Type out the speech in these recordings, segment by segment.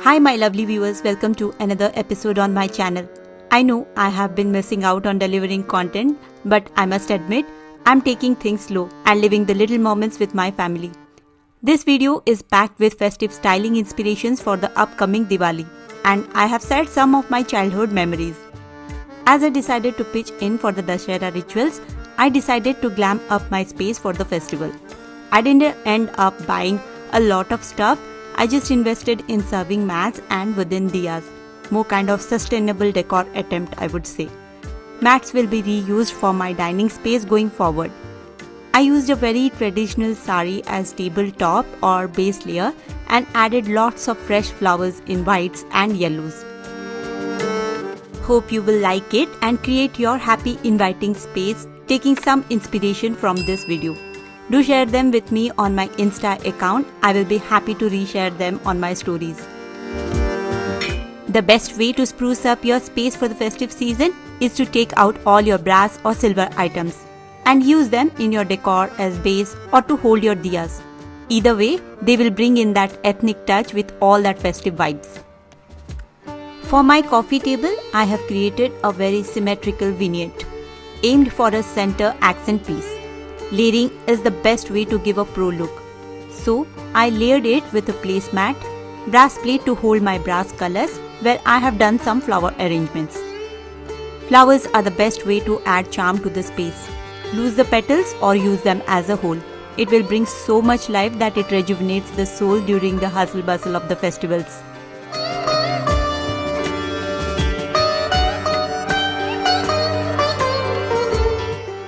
Hi my lovely viewers, welcome to another episode on my channel. I know I have been missing out on delivering content, but I must admit, I'm taking things slow and living the little moments with my family. This video is packed with festive styling inspirations for the upcoming Diwali, and I have shared some of my childhood memories. As I decided to pitch in for the Dussehra rituals, I decided to glam up my space for the festival. I didn't end up buying a lot of stuff, I just invested in serving mats and wooden diyas. More kind of sustainable decor attempt, I would say. Mats will be reused for my dining space going forward. I used a very traditional sari as tabletop or base layer and added lots of fresh flowers in whites and yellows. Hope you will like it and create your happy inviting space taking some inspiration from this video. Do share them with me on my Insta account. I will be happy to reshare them on my stories. The best way to spruce up your space for the festive season is to take out all your brass or silver items and use them in your decor as base or to hold your diyas. Either way, they will bring in that ethnic touch with all that festive vibes. For my coffee table, I have created a very symmetrical vignette aimed for a center accent piece. Layering is the best way to give a pro look. So, I layered it with a placemat, brass plate to hold my brass colors where I have done some flower arrangements. Flowers are the best way to add charm to the space. Lose the petals or use them as a whole. It will bring so much life that it rejuvenates the soul during the hustle bustle of the festivals.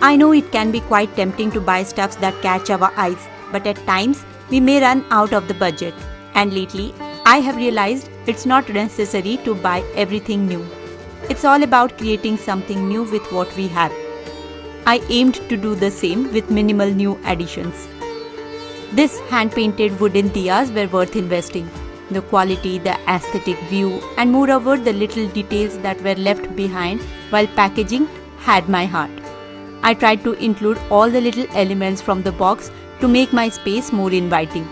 I know it can be quite tempting to buy stuffs that catch our eyes, but at times we may run out of the budget. And lately, I have realized it's not necessary to buy everything new. It's all about creating something new with what we have. I aimed to do the same with minimal new additions. These hand-painted wooden diyas were worth investing. The quality, the aesthetic view, and moreover the little details that were left behind while packaging had my heart. I tried to include all the little elements from the box to make my space more inviting.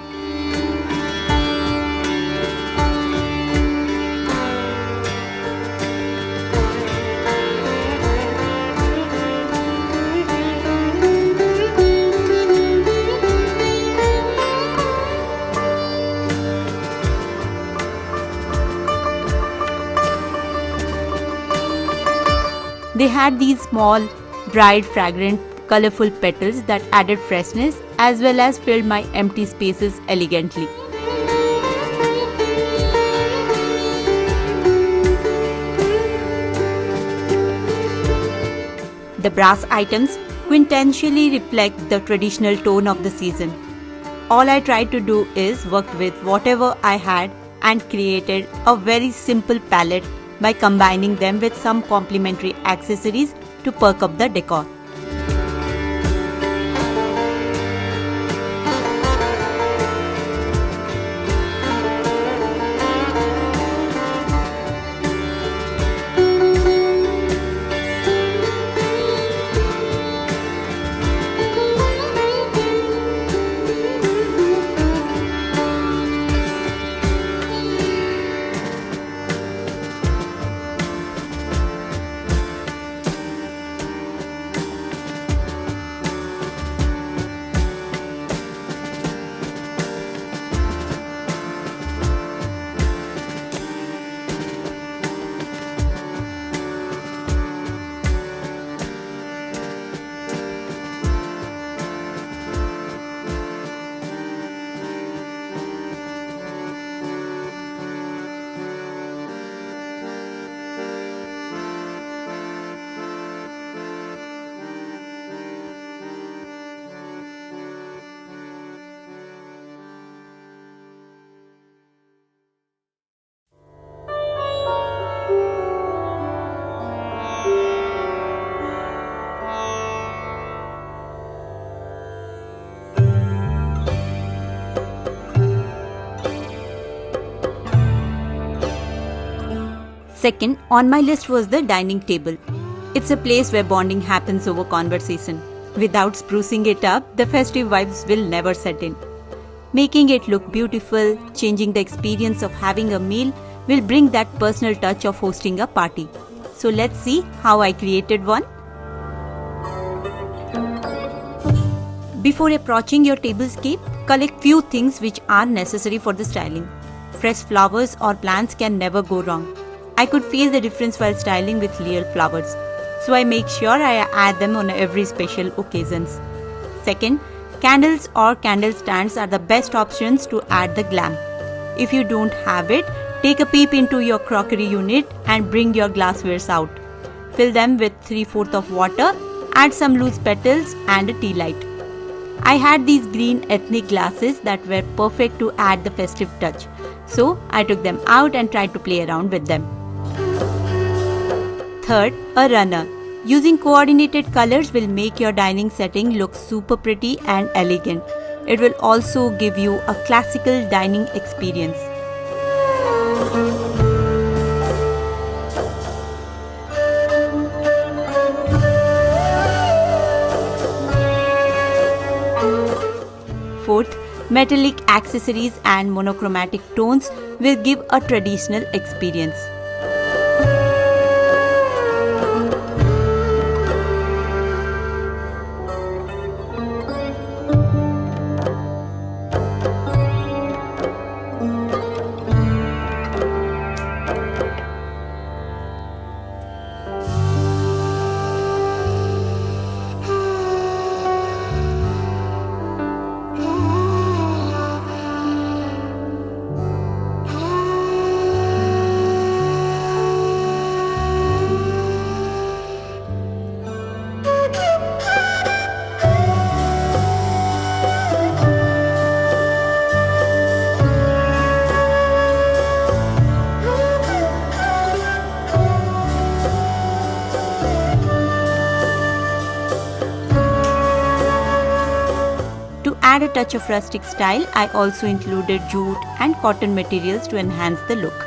They had these small, dried, fragrant, colorful petals that added freshness as well as filled my empty spaces elegantly. The brass items quintessentially reflect the traditional tone of the season. All I tried to do is work with whatever I had and created a very simple palette by combining them with some complementary accessories to perk up the decor. Second on my list was the dining table. It's a place where bonding happens over conversation. Without sprucing it up, the festive vibes will never set in. Making it look beautiful, changing the experience of having a meal will bring that personal touch of hosting a party. So let's see how I created one. Before approaching your tablescape, collect few things which are necessary for the styling. Fresh flowers or plants can never go wrong. I could feel the difference while styling with real flowers, so I make sure I add them on every special occasions. Second, candles or candle stands are the best options to add the glam. If you don't have it, take a peep into your crockery unit and bring your glasswares out. Fill them with 3/4 of water, add some loose petals and a tea light. I had these green ethnic glasses that were perfect to add the festive touch, so I took them out and tried to play around with them. Third, a runner. Using coordinated colors will make your dining setting look super pretty and elegant. It will also give you a classical dining experience. Fourth, metallic accessories and monochromatic tones will give a traditional experience. To add a touch of rustic style, I also included jute and cotton materials to enhance the look.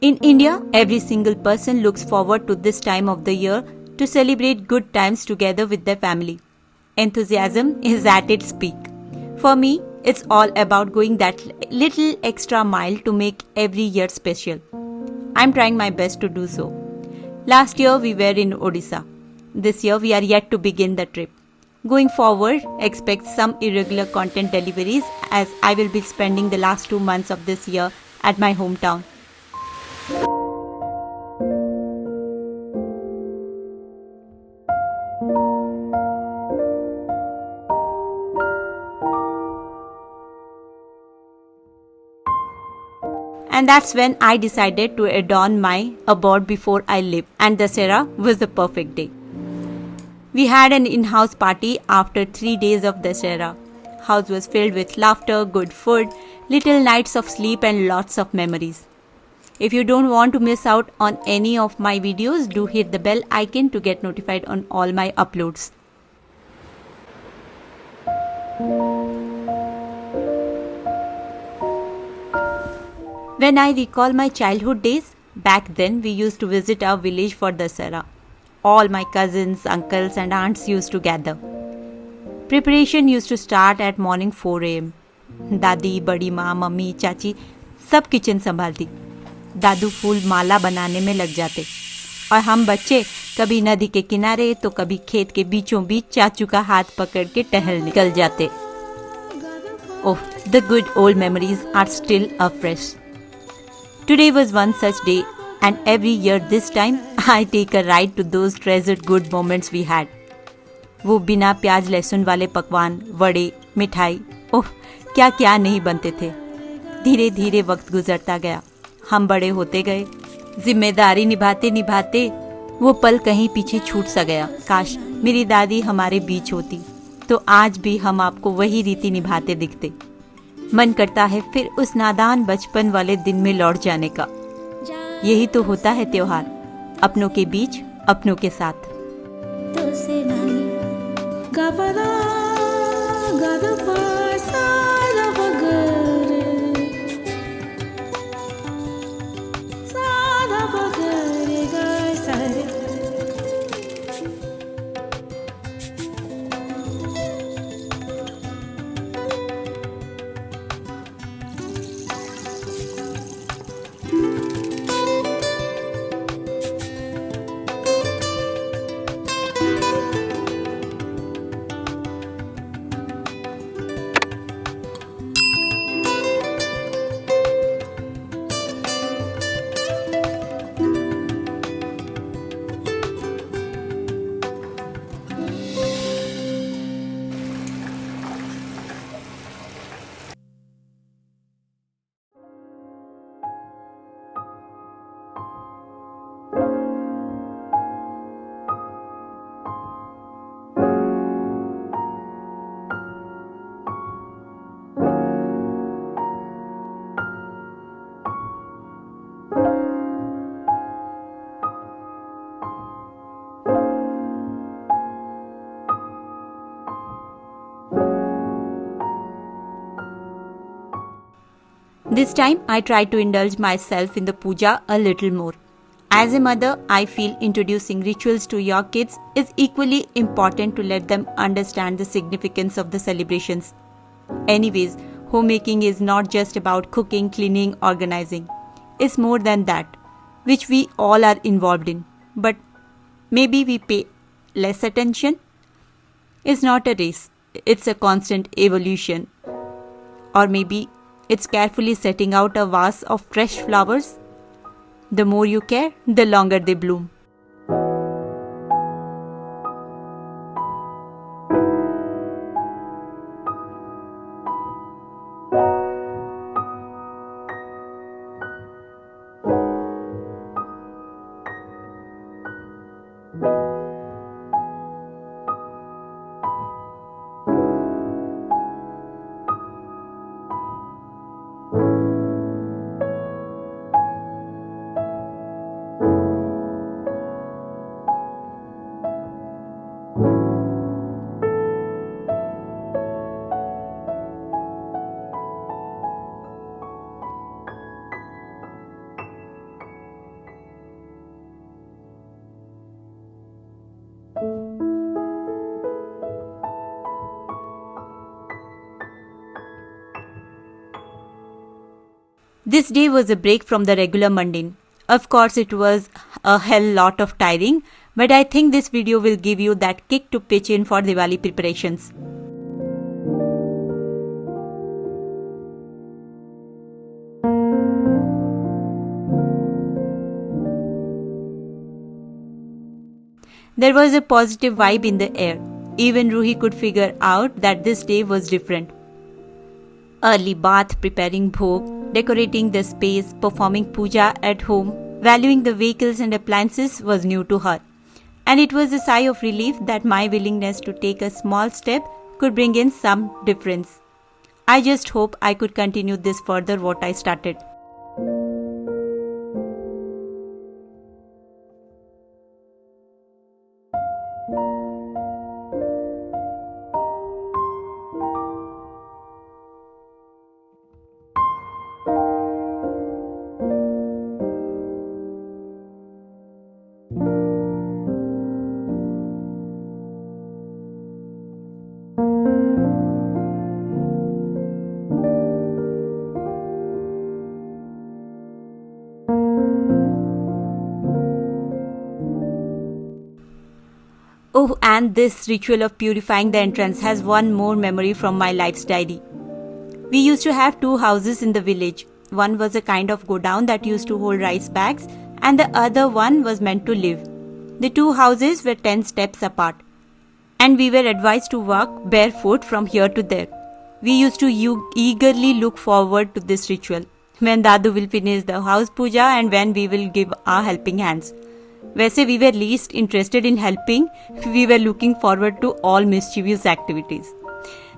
In India, every single person looks forward to this time of the year to celebrate good times together with their family. Enthusiasm is at its peak. For me, it's all about going that little extra mile to make every year special. I'm trying my best to do so. Last year we were in Odisha. This year we are yet to begin the trip. Going forward, expect some irregular content deliveries as I will be spending the last 2 months of this year at my hometown. And that's when I decided to adorn my abode before I leave, and Dussehra was the perfect day. We had an in-house party after 3 days of Dussehra. House was filled with laughter, good food, little nights of sleep and lots of memories. If you don't want to miss out on any of my videos, do hit the bell icon to get notified on all my uploads. When I recall my childhood days, back then we used to visit our village for Dasara. All my cousins, uncles, and aunts used to gather. Preparation used to start at morning 4 a.m. दादी, बड़ी माँ, mummy, चाची सब kitchen संभालती. दादू फूल माला बनाने में लग जाते और हम बच्चे कभी नदी के किनारे तो कभी खेत के बीचों बीच चाचू का हाथ पकड़ के टहल निकल जाते. Oh, the good old memories are still afresh. Today was one such day, and every year this time I take a ride to those treasured good moments we had. वो बिना प्याज लहसुन वाले पकवान, वड़े, मिठाई, ओह क्या क्या नहीं बनते थे. धीरे धीरे वक्त गुजरता गया, हम बड़े होते गए. जिम्मेदारी निभाते निभाते वो पल कहीं पीछे छूट सा गया. काश मेरी दादी हमारे बीच होती तो आज भी हम आपको वही रीति निभाते दिखते. मन करता है फिर उस नादान बचपन वाले दिन में लौट जाने का. यही तो होता है त्योहार, अपनों के बीच, अपनों के साथ. This time I try to indulge myself in the puja a little more. As a mother, I feel introducing rituals to your kids is equally important to let them understand the significance of the celebrations. Anyways, homemaking is not just about cooking, cleaning, organizing. It's more than that, which we all are involved in. But maybe we pay less attention. It's not a race, it's a constant evolution. Or maybe it's carefully setting out a vase of fresh flowers. The more you care, the longer they bloom. This day was a break from the regular mundane. Of course, it was a hell lot of tiring, but I think this video will give you that kick to pitch in for Diwali preparations. There was a positive vibe in the air. Even Ruhi could figure out that this day was different. Early bath, preparing bhog, decorating the space, performing puja at home, valuing the vehicles and appliances was new to her. And it was a sigh of relief that my willingness to take a small step could bring in some difference. I just hope I could continue this further what I started. Oh, and this ritual of purifying the entrance has one more memory from my life's diary. We used to have two houses in the village. One was a kind of godown that used to hold rice bags, and the other one was meant to live. The two houses were 10 steps apart, and we were advised to walk barefoot from here to there. We used to eagerly look forward to this ritual, when Dadu will finish the house puja and when we will give our helping hands. वैसे we were least interested in helping, we were looking forward to all mischievous activities.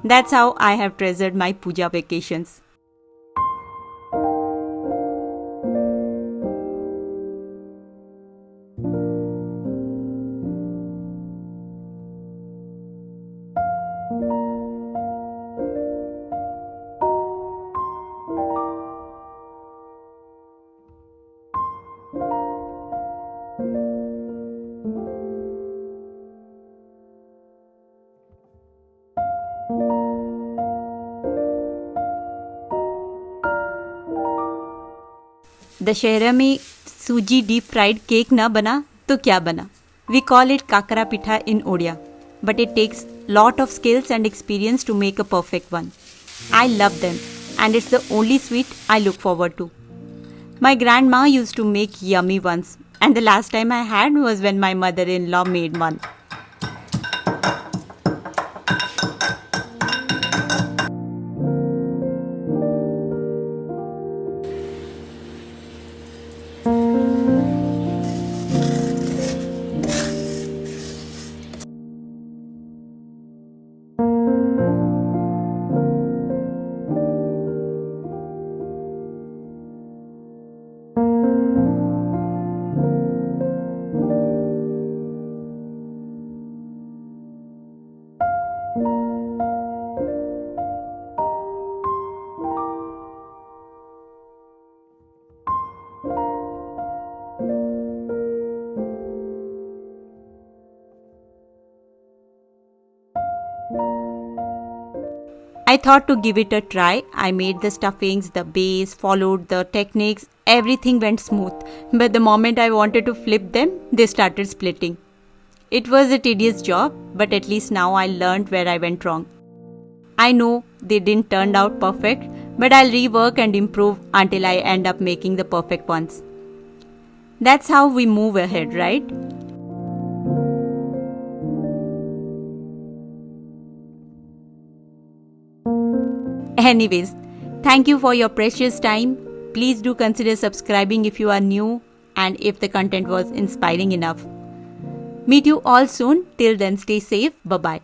That's how I have treasured my puja vacations. Dussehra में सूजी deep fried cake ना बना तो क्या बना. We call it kakra pitha in Odia, but it takes lot of skills and experience to make a perfect one. I love them, and it's the only sweet I look forward to. My grandma used to make yummy ones, and the last time I had was when my mother-in-law made one. I thought to give it a try. I made the stuffings, the base, followed the techniques, everything went smooth. But the moment I wanted to flip them, they started splitting. It was a tedious job, but at least now I learned where I went wrong. I know they didn't turn out perfect, but I'll rework and improve until I end up making the perfect ones. That's how we move ahead, right? Anyways, thank you for your precious time. Please do consider subscribing if you are new and if the content was inspiring enough. Meet you all soon. Till then, stay safe. Bye-bye.